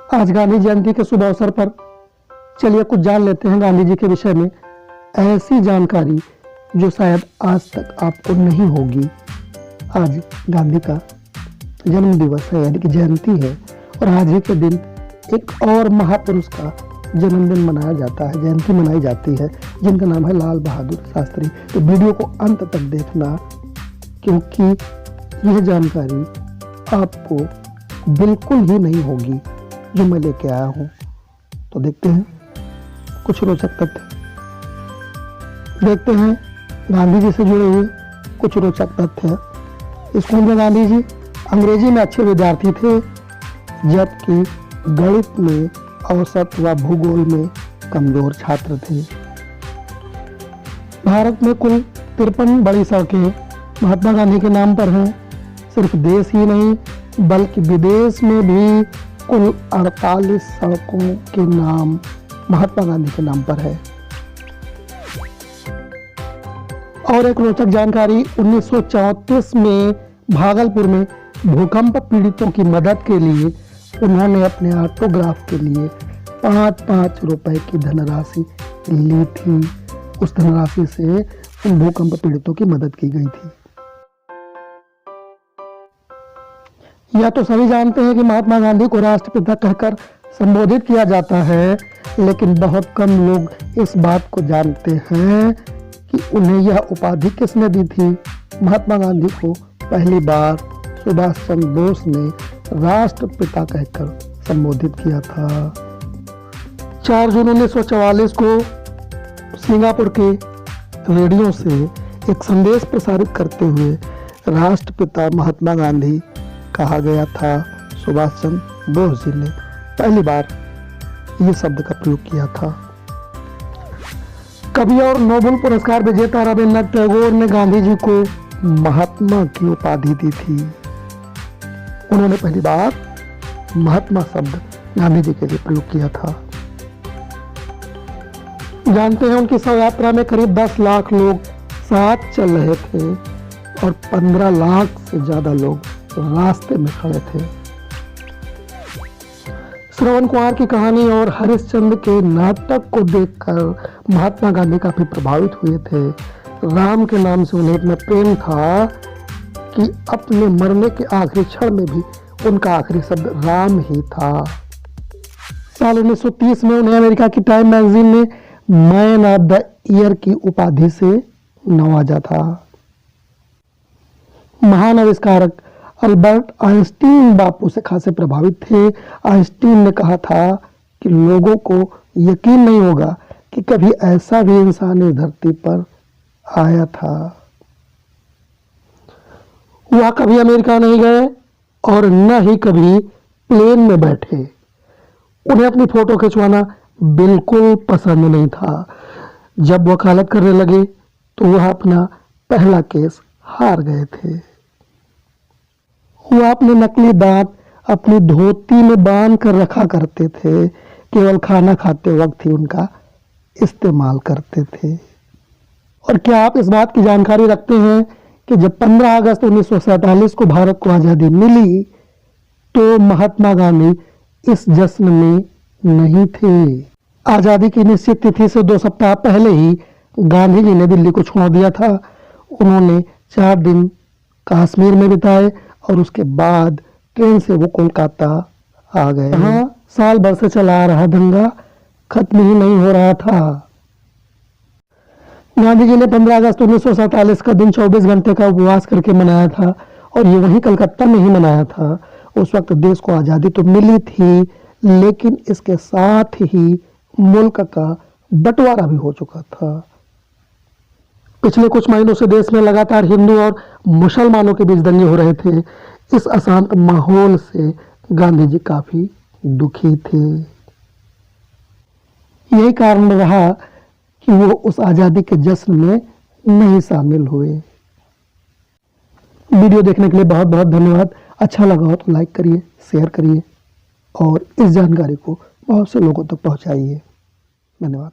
आज गांधी जयंती के शुभ अवसर पर चलिए कुछ जान लेते हैं गांधी जी के विषय में, ऐसी जानकारी जो शायद आज तक आपको नहीं होगी। आज गांधी का जन्म दिवस है, यानी कि जयंती है, और आज ही के दिन एक और महापुरुष का जन्मदिन मनाया जाता है, जयंती मनाई जाती है, जिनका नाम है लाल बहादुर शास्त्री। तो वीडियो को अंत तक देखना, क्योंकि यह जानकारी आपको बिल्कुल ही नहीं होगी जो मैं लेके आया हूँ। तो देखते हैं कुछ रोचक तथ्य, देखते हैं गांधी जी से जुड़े हुए कुछ रोचक तथ्य। स्कूल में गांधी जी अंग्रेजी में अच्छे विद्यार्थी थे, जबकि गणित में औसत व भूगोल में कमजोर छात्र थे। भारत में कुल 53 बड़ी सड़कें महात्मा गांधी के नाम पर हैं। सिर्फ देश ही नहीं बल्कि विदेश में भी कुल 48 सड़कों के नाम महात्मा गांधी के नाम पर है। और एक रोचक जानकारी, 1934 में भागलपुर में भूकंप पीड़ितों की मदद के लिए उन्होंने अपने ऑटोग्राफ के लिए 5-5 रुपए की धनराशि ली थी। उस धनराशि से उन भूकंप पीड़ितों की मदद की गई थी। यह तो सभी जानते हैं कि महात्मा गांधी को राष्ट्रपिता कहकर संबोधित किया जाता है, लेकिन बहुत कम लोग इस बात को जानते हैं कि उन्हें यह उपाधि किसने दी थी। महात्मा गांधी को पहली बार सुभाष चंद्र बोस ने राष्ट्रपिता कहकर संबोधित किया था। 4 जून 1944 को सिंगापुर के रेडियो से एक संदेश प्रसारित करते हुए राष्ट्रपिता महात्मा गांधी कहा गया था। सुभाष चंद्र बोस जी ने पहली बार ये शब्द का प्रयोग किया था। कवि और नोबेल पुरस्कार विजेता रविन्द्रनाथ टैगोर ने गांधी जी को महात्मा की उपाधि दी थी। उन्होंने पहली बार महात्मा शब्द गांधी जी के लिए प्रयोग किया था। जानते हैं उनकी शव यात्रा में करीब 10 लाख लोग साथ चल रहे थे और 15 लाख से ज्यादा लोग रास्ते में खड़े थे। श्रवण कुमार की कहानी और हरिश्चंद्र के नाटक को देखकर महात्मा गांधी काफी प्रभावित हुए थे। राम के नाम से उन्हें इतना प्रेम था कि अपने मरने के आखिरी क्षण में भी उनका आखिरी शब्द राम ही था। साल 1930 में उन्हें अमेरिका की टाइम मैगजीन ने मैन ऑफ द ईयर की उपाधि से नवाजा था। महान आविष्कारक अल्बर्ट आइंस्टीन बापू से खासे प्रभावित थे। आइंस्टीन ने कहा था कि लोगों को यकीन नहीं होगा कि कभी ऐसा भी इंसान इस धरती पर आया था। वह कभी अमेरिका नहीं गए और न ही कभी प्लेन में बैठे। उन्हें अपनी फोटो खिंचवाना बिल्कुल पसंद नहीं था। जब वकालत करने लगे तो वह अपना पहला केस हार गए थे। वह अपने नकली दांत अपनी धोती में बांध कर रखा करते थे, केवल खाना खाते वक्त ही उनका इस्तेमाल करते थे। और क्या आप इस बात की जानकारी रखते हैं कि जब 15 अगस्त 1947 को भारत को आज़ादी मिली तो महात्मा गांधी इस जश्न में नहीं थे। आज़ादी की निश्चित तिथि से 2 सप्ताह पहले ही गांधी जी ने दिल्ली को छोड़ दिया था। उन्होंने 4 दिन कश्मीर में बिताए और उसके बाद ट्रेन से वो कोलकाता आ गए। हाँ, साल भर से चला आ रहा दंगा खत्म ही नहीं हो रहा था। गांधी जी ने 15 अगस्त 1947 का दिन 24 घंटे का उपवास करके मनाया था, और ये वहीं कलकत्ता में ही मनाया था। उस वक्त देश को आज़ादी तो मिली थी, लेकिन इसके साथ ही मुल्क का बंटवारा भी हो चुका था। पिछले कुछ महीनों से देश में लगातार हिंदू और मुसलमानों के बीच दंगे हो रहे थे। इस अशांत माहौल से गांधी जी काफी दुखी थे। यही कारण रहा कि वो उस आजादी के जश्न में नहीं शामिल हुए। वीडियो देखने के लिए बहुत बहुत धन्यवाद। अच्छा लगा हो तो लाइक करिए, शेयर करिए और इस जानकारी को बहुत से लोगों तक पहुंचाइए। धन्यवाद।